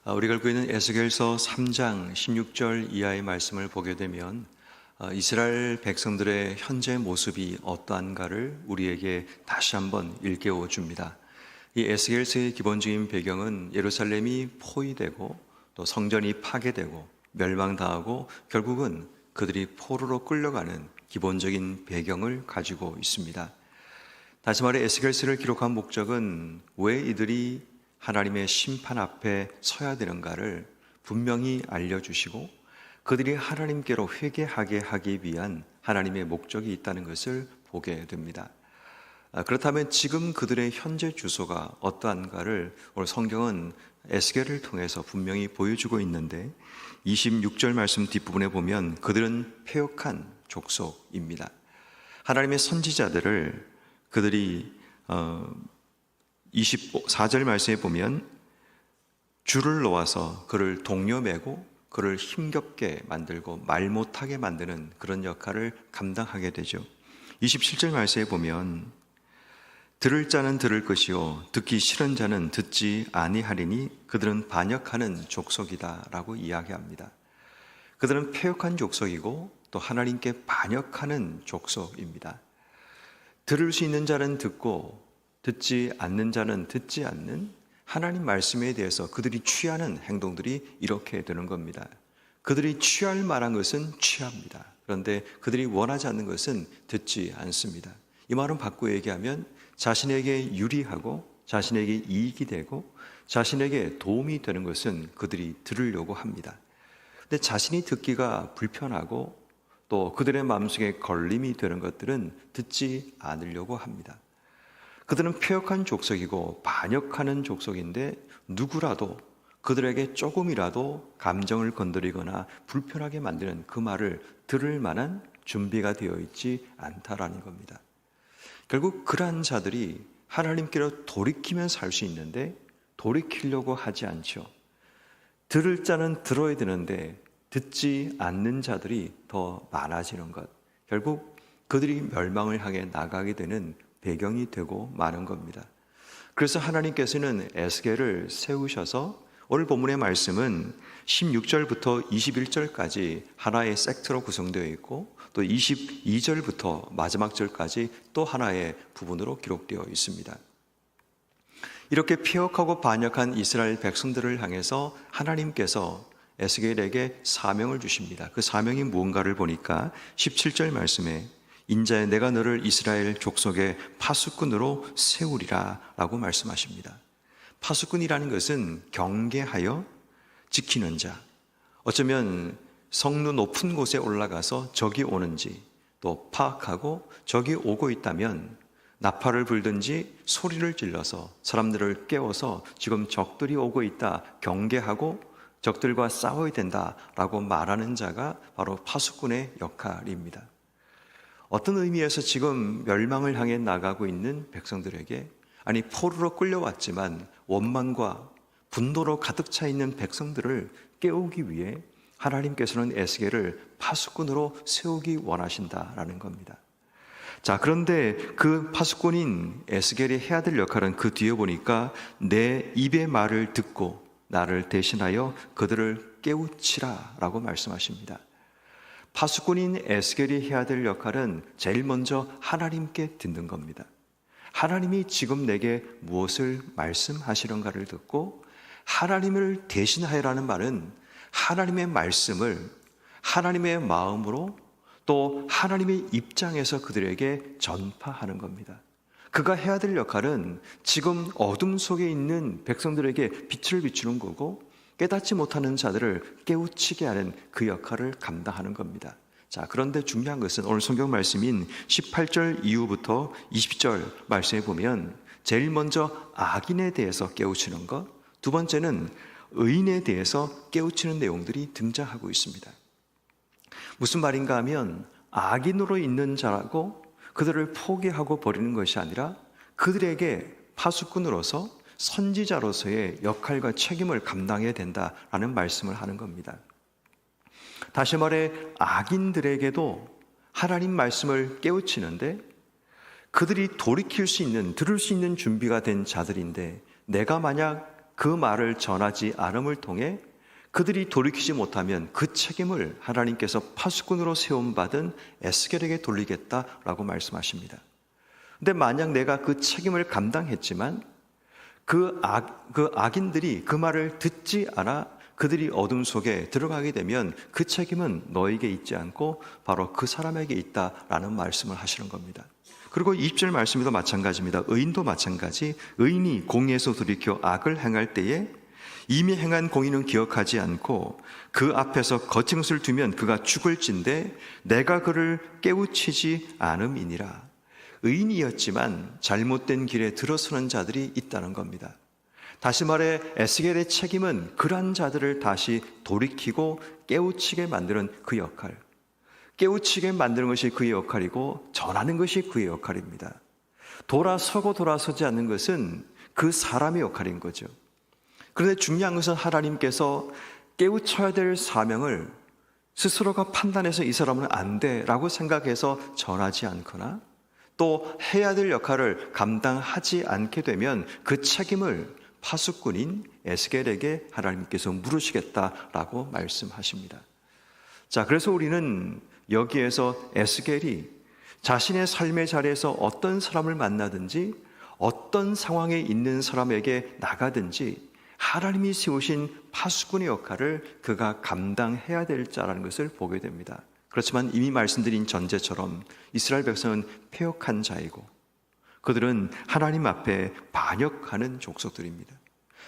우리가 읽고 있는 에스겔서 3장 16절 이하의 말씀을 보게 되면 이스라엘 백성들의 현재 모습이 어떠한가를 우리에게 다시 한번 일깨워 줍니다. 이 에스겔서의 기본적인 배경은 예루살렘이 포위되고 또 성전이 파괴되고 멸망당하고 결국은 그들이 포로로 끌려가는 기본적인 배경을 가지고 있습니다. 다시 말해 에스겔서를 기록한 목적은 왜 이들이 하나님의 심판 앞에 서야 되는가를 분명히 알려주시고 그들이 하나님께로 회개하게 하기 위한 하나님의 목적이 있다는 것을 보게 됩니다. 그렇다면 지금 그들의 현재 주소가 어떠한가를 오늘 성경은 에스겔을 통해서 분명히 보여주고 있는데 26절 말씀 뒷부분에 보면 그들은 패역한 족속입니다. 하나님의 선지자들을 그들이 24절 말씀에 보면 줄을 놓아서 그를 동요매고 그를 힘겹게 만들고 말 못하게 만드는 그런 역할을 감당하게 되죠. 27절 말씀에 보면 들을 자는 들을 것이요 듣기 싫은 자는 듣지 아니하리니 그들은 반역하는 족속이다 라고 이야기합니다. 그들은 패역한 족속이고 또 하나님께 반역하는 족속입니다. 들을 수 있는 자는 듣고 듣지 않는 자는 듣지 않는 하나님 말씀에 대해서 그들이 취하는 행동들이 이렇게 되는 겁니다. 그들이 취할 만한 것은 취합니다. 그런데 그들이 원하지 않는 것은 듣지 않습니다. 이 말은 바꾸어 얘기하면 자신에게 유리하고 자신에게 이익이 되고 자신에게 도움이 되는 것은 그들이 들으려고 합니다. 근데 자신이 듣기가 불편하고 또 그들의 마음속에 걸림이 되는 것들은 듣지 않으려고 합니다. 그들은 패역한 족속이고 반역하는 족속인데 누구라도 그들에게 조금이라도 감정을 건드리거나 불편하게 만드는 그 말을 들을 만한 준비가 되어 있지 않다라는 겁니다. 결국 그러한 자들이 하나님께로 돌이키면 살 수 있는데 돌이키려고 하지 않죠. 들을 자는 들어야 되는데 듣지 않는 자들이 더 많아지는 것, 결국 그들이 멸망을 향해 나가게 되는 배경이 되고 마는 겁니다. 그래서 하나님께서는 에스겔을 세우셔서 오늘 본문의 말씀은 16절부터 21절까지 하나의 섹트로 구성되어 있고 또 22절부터 마지막 절까지 또 하나의 부분으로 기록되어 있습니다. 이렇게 패역하고 반역한 이스라엘 백성들을 향해서 하나님께서 에스겔에게 사명을 주십니다. 그 사명이 무언가를 보니까 17절 말씀에 인자에 내가 너를 이스라엘 족속의 파수꾼으로 세우리라 라고 말씀하십니다. 파수꾼이라는 것은 경계하여 지키는 자, 어쩌면 성루 높은 곳에 올라가서 적이 오는지 또 파악하고 적이 오고 있다면 나팔을 불든지 소리를 질러서 사람들을 깨워서 지금 적들이 오고 있다 경계하고 적들과 싸워야 된다라고 말하는 자가 바로 파수꾼의 역할입니다. 어떤 의미에서 지금 멸망을 향해 나가고 있는 백성들에게, 아니 포로로 끌려왔지만 원망과 분노로 가득 차 있는 백성들을 깨우기 위해 하나님께서는 에스겔을 파수꾼으로 세우기 원하신다라는 겁니다. 자, 그런데 그 파수꾼인 에스겔이 해야 될 역할은 그 뒤에 보니까 내 입의 말을 듣고 나를 대신하여 그들을 깨우치라 라고 말씀하십니다. 파수꾼인 에스겔이 해야 될 역할은 제일 먼저 하나님께 듣는 겁니다. 하나님이 지금 내게 무엇을 말씀하시는가를 듣고 하나님을 대신하여라는 말은 하나님의 말씀을 하나님의 마음으로 또 하나님의 입장에서 그들에게 전파하는 겁니다. 그가 해야 될 역할은 지금 어둠 속에 있는 백성들에게 빛을 비추는 거고 깨닫지 못하는 자들을 깨우치게 하는 그 역할을 감당하는 겁니다. 자, 그런데 중요한 것은 오늘 성경 말씀인 18절 이후부터 20절 말씀에 보면 제일 먼저 악인에 대해서 깨우치는 것, 두 번째는 의인에 대해서 깨우치는 내용들이 등장하고 있습니다. 무슨 말인가 하면 악인으로 있는 자라고 그들을 포기하고 버리는 것이 아니라 그들에게 파수꾼으로서 선지자로서의 역할과 책임을 감당해야 된다라는 말씀을 하는 겁니다. 다시 말해 악인들에게도 하나님 말씀을 깨우치는데 그들이 돌이킬 수 있는, 들을 수 있는 준비가 된 자들인데 내가 만약 그 말을 전하지 않음을 통해 그들이 돌이키지 못하면 그 책임을 하나님께서 파수꾼으로 세움받은 에스겔에게 돌리겠다라고 말씀하십니다. 근데 만약 내가 그 책임을 감당했지만 그 악인들이 그 말을 듣지 않아 그들이 어둠 속에 들어가게 되면 그 책임은 너에게 있지 않고 바로 그 사람에게 있다라는 말씀을 하시는 겁니다. 그리고 20절 말씀에도 마찬가지입니다. 의인도 마찬가지. 의인이 공의에서 돌이켜 악을 행할 때에 이미 행한 공의는 기억하지 않고 그 앞에서 거짓을 두면 그가 죽을진데 내가 그를 깨우치지 않음이니라. 의인이었지만 잘못된 길에 들어서는 자들이 있다는 겁니다. 다시 말해 에스겔의 책임은 그러한 자들을 다시 돌이키고 깨우치게 만드는 그 역할, 깨우치게 만드는 것이 그의 역할이고 전하는 것이 그의 역할입니다. 돌아서고 돌아서지 않는 것은 그 사람의 역할인 거죠. 그런데 중요한 것은 하나님께서 깨우쳐야 될 사명을 스스로가 판단해서 이 사람은 안 돼라고 생각해서 전하지 않거나 또 해야 될 역할을 감당하지 않게 되면 그 책임을 파수꾼인 에스겔에게 하나님께서 물으시겠다라고 말씀하십니다. 자, 그래서 우리는 여기에서 에스겔이 자신의 삶의 자리에서 어떤 사람을 만나든지 어떤 상황에 있는 사람에게 나가든지 하나님이 세우신 파수꾼의 역할을 그가 감당해야 될 자라는 것을 보게 됩니다. 그렇지만 이미 말씀드린 전제처럼 이스라엘 백성은 패역한 자이고 그들은 하나님 앞에 반역하는 족속들입니다.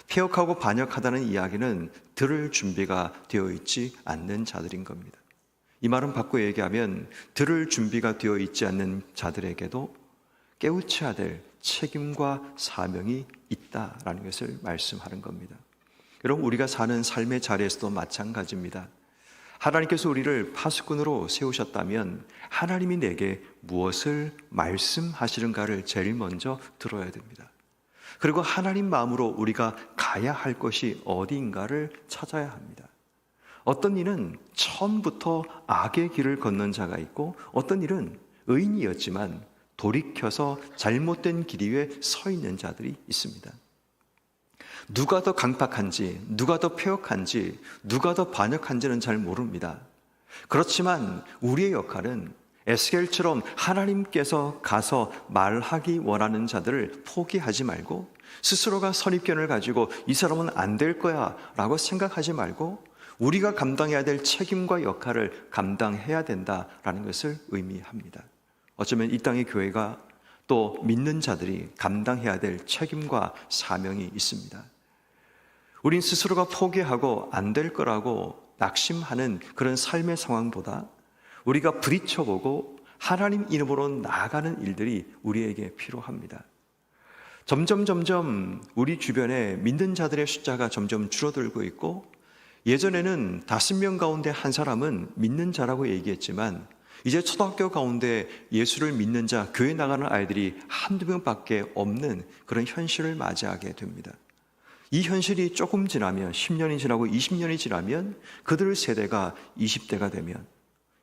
패역하고 반역하다는 이야기는 들을 준비가 되어 있지 않는 자들인 겁니다. 이 말은 바꿔 얘기하면 들을 준비가 되어 있지 않는 자들에게도 깨우쳐야 될 책임과 사명이 있다라는 것을 말씀하는 겁니다. 여러분, 우리가 사는 삶의 자리에서도 마찬가지입니다. 하나님께서 우리를 파수꾼으로 세우셨다면 하나님이 내게 무엇을 말씀하시는가를 제일 먼저 들어야 됩니다. 그리고 하나님 마음으로 우리가 가야 할 것이 어디인가를 찾아야 합니다. 어떤 일은 처음부터 악의 길을 걷는 자가 있고 어떤 일은 의인이었지만 돌이켜서 잘못된 길 위에 서 있는 자들이 있습니다. 누가 더 강팍한지, 누가 더 패역한지, 누가 더 반역한지는 잘 모릅니다. 그렇지만 우리의 역할은 에스겔처럼 하나님께서 가서 말하기 원하는 자들을 포기하지 말고 스스로가 선입견을 가지고 이 사람은 안 될 거야 라고 생각하지 말고 우리가 감당해야 될 책임과 역할을 감당해야 된다라는 것을 의미합니다. 어쩌면 이 땅의 교회가 또 믿는 자들이 감당해야 될 책임과 사명이 있습니다. 우린 스스로가 포기하고 안 될 거라고 낙심하는 그런 삶의 상황보다 우리가 부딪혀보고 하나님 이름으로 나아가는 일들이 우리에게 필요합니다. 점점 우리 주변에 믿는 자들의 숫자가 점점 줄어들고 있고 예전에는 5명 가운데 한 사람은 믿는 자라고 얘기했지만 이제 초등학교 가운데 예수를 믿는 자, 교회 나가는 아이들이 한두 명밖에 없는 그런 현실을 맞이하게 됩니다. 이 현실이 조금 지나면 10년이 지나고 20년이 지나면 그들 세대가 20대가 되면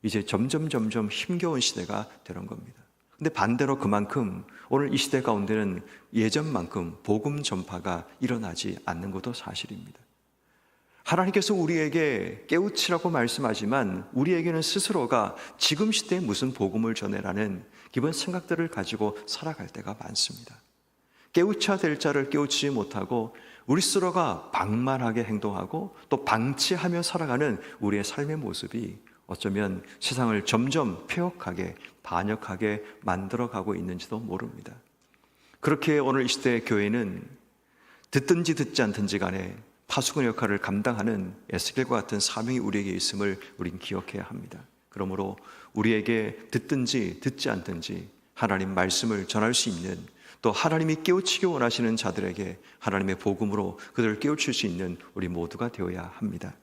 이제 점점 힘겨운 시대가 되는 겁니다. 근데 반대로 그만큼 오늘 이 시대 가운데는 예전만큼 복음 전파가 일어나지 않는 것도 사실입니다. 하나님께서 우리에게 깨우치라고 말씀하지만 우리에게는 스스로가 지금 시대에 무슨 복음을 전해라는 기본 생각들을 가지고 살아갈 때가 많습니다. 깨우쳐야 될 자를 깨우치지 못하고 우리 스스로가 방만하게 행동하고 또 방치하며 살아가는 우리의 삶의 모습이 어쩌면 세상을 점점 폐역하게 반역하게 만들어가고 있는지도 모릅니다. 그렇게 오늘 이 시대의 교회는 듣든지 듣지 않든지 간에 파수꾼 역할을 감당하는 에스겔과 같은 사명이 우리에게 있음을 우린 기억해야 합니다. 그러므로 우리에게 듣든지 듣지 않든지 하나님 말씀을 전할 수 있는 또 하나님이 깨우치기 원하시는 자들에게 하나님의 복음으로 그들을 깨우칠 수 있는 우리 모두가 되어야 합니다.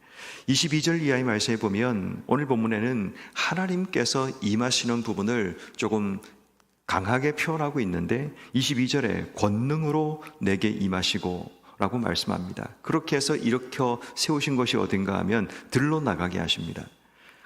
22절 이하의 말씀에 보면 오늘 본문에는 하나님께서 임하시는 부분을 조금 강하게 표현하고 있는데 22절에 권능으로 내게 임하시고 라고 말씀합니다. 그렇게 해서 일으켜 세우신 것이 어딘가 하면 들로 나가게 하십니다.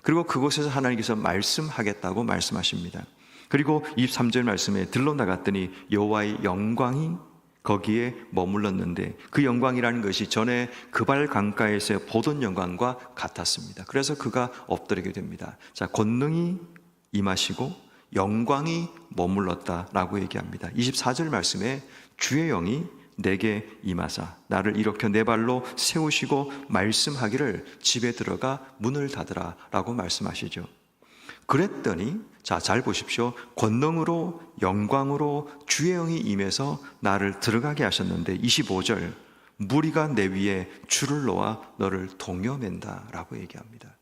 그리고 그곳에서 하나님께서 말씀하겠다고 말씀하십니다. 그리고 23절 말씀에 들로 나갔더니 여호와의 영광이 거기에 머물렀는데 그 영광이라는 것이 전에 그발 강가에서 보던 영광과 같았습니다. 그래서 그가 엎드리게 됩니다. 자, 권능이 임하시고 영광이 머물렀다라고 얘기합니다. 24절 말씀에 주의 영이 내게 임하사 나를 일으켜 내 발로 세우시고 말씀하기를 집에 들어가 문을 닫으라 라고 말씀하시죠. 그랬더니 자, 잘 보십시오. 권능으로 영광으로 주의 영이 임해서 나를 들어가게 하셨는데 25절 무리가 내 위에 줄을 놓아 너를 동여맨다 라고 얘기합니다.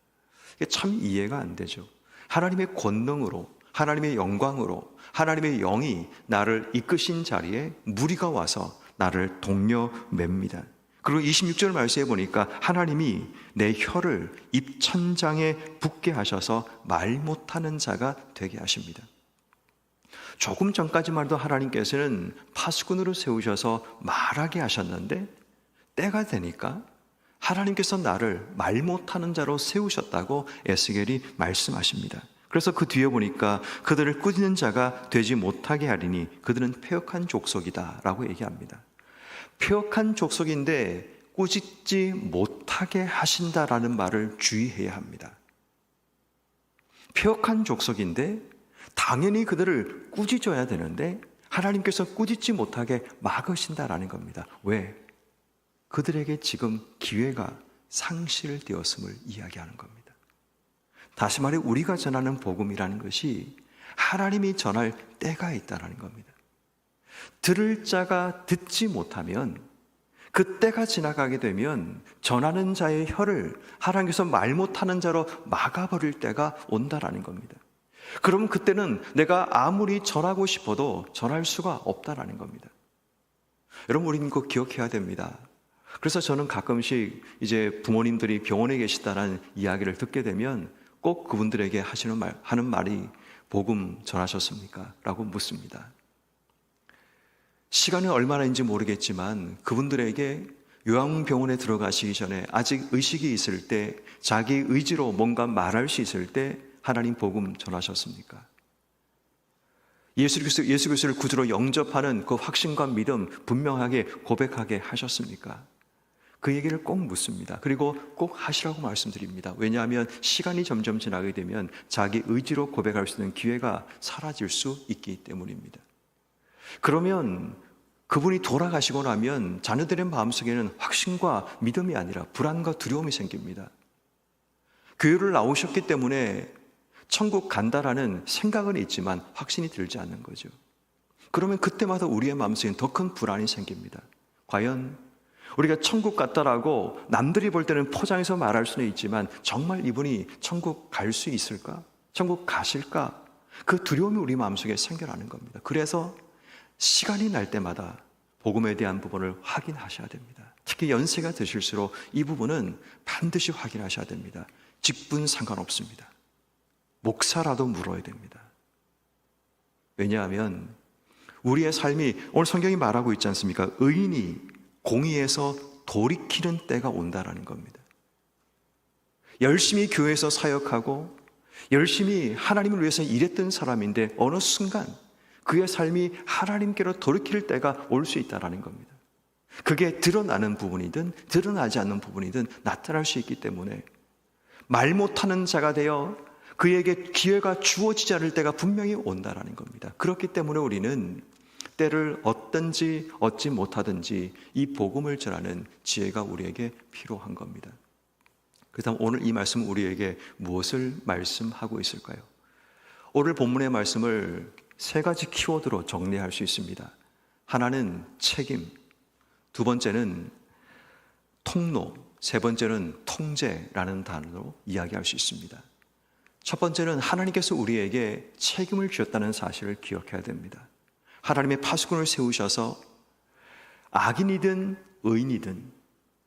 이게 참 이해가 안 되죠. 하나님의 권능으로 하나님의 영광으로 하나님의 영이 나를 이끄신 자리에 무리가 와서 나를 동여맵니다. 그리고 26절 말씀에 보니까 하나님이 내 혀를 입천장에 붙게 하셔서 말 못하는 자가 되게 하십니다. 조금 전까지만 해도 하나님께서는 파수꾼으로 세우셔서 말하게 하셨는데 때가 되니까 하나님께서 나를 말 못하는 자로 세우셨다고 에스겔이 말씀하십니다. 그래서 그 뒤에 보니까 그들을 꾸짖는 자가 되지 못하게 하리니 그들은 패역한 족속이다 라고 얘기합니다. 패역한 족속인데 꾸짖지 못하게 하신다라는 말을 주의해야 합니다. 패역한 족속인데 당연히 그들을 꾸짖어야 되는데 하나님께서 꾸짖지 못하게 막으신다라는 겁니다. 왜? 그들에게 지금 기회가 상실되었음을 이야기하는 겁니다. 다시 말해 우리가 전하는 복음이라는 것이 하나님이 전할 때가 있다는 겁니다. 들을 자가 듣지 못하면 그 때가 지나가게 되면 전하는 자의 혀를 하나님께서 말 못하는 자로 막아버릴 때가 온다라는 겁니다. 그러면 그때는 내가 아무리 전하고 싶어도 전할 수가 없다라는 겁니다. 여러분 우리는 그거 기억해야 됩니다. 그래서 저는 가끔씩 이제 부모님들이 병원에 계시다라는 이야기를 듣게 되면 꼭 그분들에게 하는 말이 복음 전하셨습니까? 라고 묻습니다. 시간은 얼마나인지 모르겠지만 그분들에게 요양병원에 들어가시기 전에 아직 의식이 있을 때 자기 의지로 뭔가 말할 수 있을 때 하나님 복음 전하셨습니까? 예수 그리스도를 구주로 영접하는 그 확신과 믿음 분명하게 고백하게 하셨습니까? 그 얘기를 꼭 묻습니다. 그리고 꼭 하시라고 말씀드립니다. 왜냐하면 시간이 점점 지나게 되면 자기 의지로 고백할 수 있는 기회가 사라질 수 있기 때문입니다. 그러면 그분이 돌아가시고 나면 자녀들의 마음속에는 확신과 믿음이 아니라 불안과 두려움이 생깁니다. 교회를 나오셨기 때문에 천국 간다라는 생각은 있지만 확신이 들지 않는 거죠. 그러면 그때마다 우리의 마음속에 더 큰 불안이 생깁니다. 과연 우리가 천국 갔다라고 남들이 볼 때는 포장해서 말할 수는 있지만 정말 이분이 천국 갈 수 있을까? 천국 가실까? 그 두려움이 우리 마음속에 생겨나는 겁니다. 그래서 시간이 날 때마다 복음에 대한 부분을 확인하셔야 됩니다. 특히 연세가 드실수록 이 부분은 반드시 확인하셔야 됩니다. 직분 상관없습니다. 목사라도 물어야 됩니다. 왜냐하면 우리의 삶이 오늘 성경이 말하고 있지 않습니까? 의인이 공의에서 돌이키는 때가 온다라는 겁니다. 열심히 교회에서 사역하고 열심히 하나님을 위해서 일했던 사람인데 어느 순간 그의 삶이 하나님께로 돌이킬 때가 올 수 있다는 겁니다. 그게 드러나는 부분이든 드러나지 않는 부분이든 나타날 수 있기 때문에 말 못하는 자가 되어 그에게 기회가 주어지지 않을 때가 분명히 온다는 겁니다. 그렇기 때문에 우리는 때를 얻든지 얻지 못하든지 이 복음을 전하는 지혜가 우리에게 필요한 겁니다. 그다음 오늘 이 말씀 우리에게 무엇을 말씀하고 있을까요? 오늘 본문의 말씀을 세 가지 키워드로 정리할 수 있습니다. 하나는 책임, 두 번째는 통로, 세 번째는 통제라는 단어로 이야기할 수 있습니다. 첫 번째는 하나님께서 우리에게 책임을 주셨다는 사실을 기억해야 됩니다. 하나님의 파수꾼을 세우셔서 악인이든 의인이든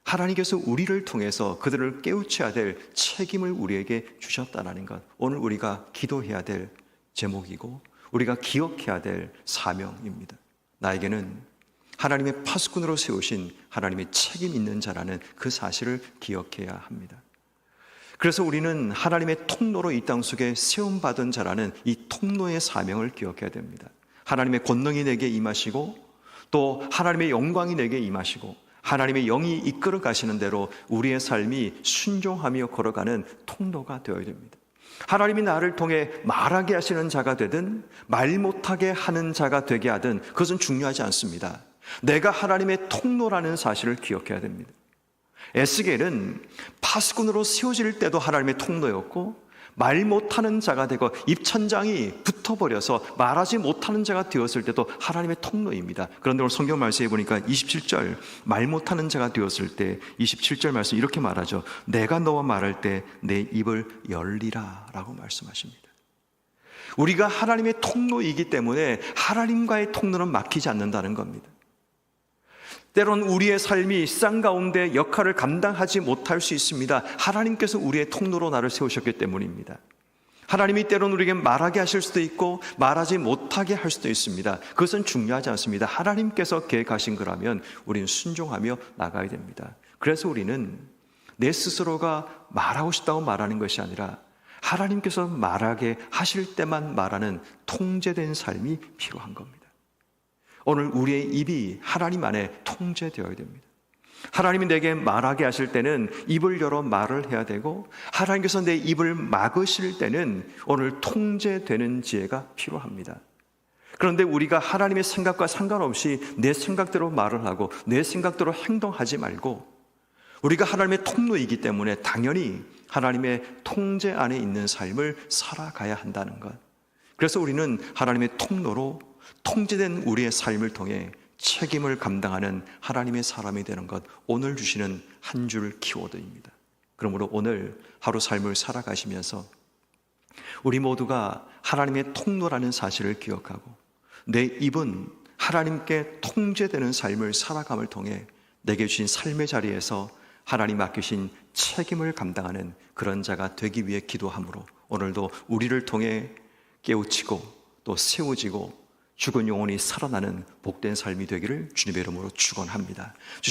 하나님께서 우리를 통해서 그들을 깨우쳐야 될 책임을 우리에게 주셨다는 것, 오늘 우리가 기도해야 될 제목이고 우리가 기억해야 될 사명입니다. 나에게는 하나님의 파수꾼으로 세우신 하나님의 책임 있는 자라는 그 사실을 기억해야 합니다. 그래서 우리는 하나님의 통로로 이 땅 속에 세움받은 자라는 이 통로의 사명을 기억해야 됩니다. 하나님의 권능이 내게 임하시고 또 하나님의 영광이 내게 임하시고 하나님의 영이 이끌어 가시는 대로 우리의 삶이 순종하며 걸어가는 통로가 되어야 됩니다. 하나님이 나를 통해 말하게 하시는 자가 되든 말 못하게 하는 자가 되게 하든 그것은 중요하지 않습니다. 내가 하나님의 통로라는 사실을 기억해야 됩니다. 에스겔은 파수꾼으로 세워질 때도 하나님의 통로였고 말 못하는 자가 되고 입천장이 붙어버려서 말하지 못하는 자가 되었을 때도 하나님의 통로입니다. 그런데 오늘 성경 말씀에 보니까 27절 말 못하는 자가 되었을 때 27절 말씀 이렇게 말하죠. 내가 너와 말할 때 내 입을 열리라 라고 말씀하십니다. 우리가 하나님의 통로이기 때문에 하나님과의 통로는 막히지 않는다는 겁니다. 때론 우리의 삶이 쌍 가운데 역할을 감당하지 못할 수 있습니다. 하나님께서 우리의 통로로 나를 세우셨기 때문입니다. 하나님이 때론 우리에게 말하게 하실 수도 있고 말하지 못하게 할 수도 있습니다. 그것은 중요하지 않습니다. 하나님께서 계획하신 거라면 우리는 순종하며 나가야 됩니다. 그래서 우리는 내 스스로가 말하고 싶다고 말하는 것이 아니라 하나님께서 말하게 하실 때만 말하는 통제된 삶이 필요한 겁니다. 오늘 우리의 입이 하나님 안에 통제되어야 됩니다. 하나님이 내게 말하게 하실 때는 입을 열어 말을 해야 되고 하나님께서 내 입을 막으실 때는 오늘 통제되는 지혜가 필요합니다. 그런데 우리가 하나님의 생각과 상관없이 내 생각대로 말을 하고 내 생각대로 행동하지 말고 우리가 하나님의 통로이기 때문에 당연히 하나님의 통제 안에 있는 삶을 살아가야 한다는 것. 그래서 우리는 하나님의 통로로 통제된 우리의 삶을 통해 책임을 감당하는 하나님의 사람이 되는 것, 오늘 주시는 한 줄 키워드입니다. 그러므로 오늘 하루 삶을 살아가시면서 우리 모두가 하나님의 통로라는 사실을 기억하고 내 입은 하나님께 통제되는 삶을 살아감을 통해 내게 주신 삶의 자리에서 하나님 맡기신 책임을 감당하는 그런 자가 되기 위해 기도함으로 오늘도 우리를 통해 깨우치고 또 세워지고 죽은 영혼이 살아나는 복된 삶이 되기를 주님의 이름으로 축원합니다. 주시면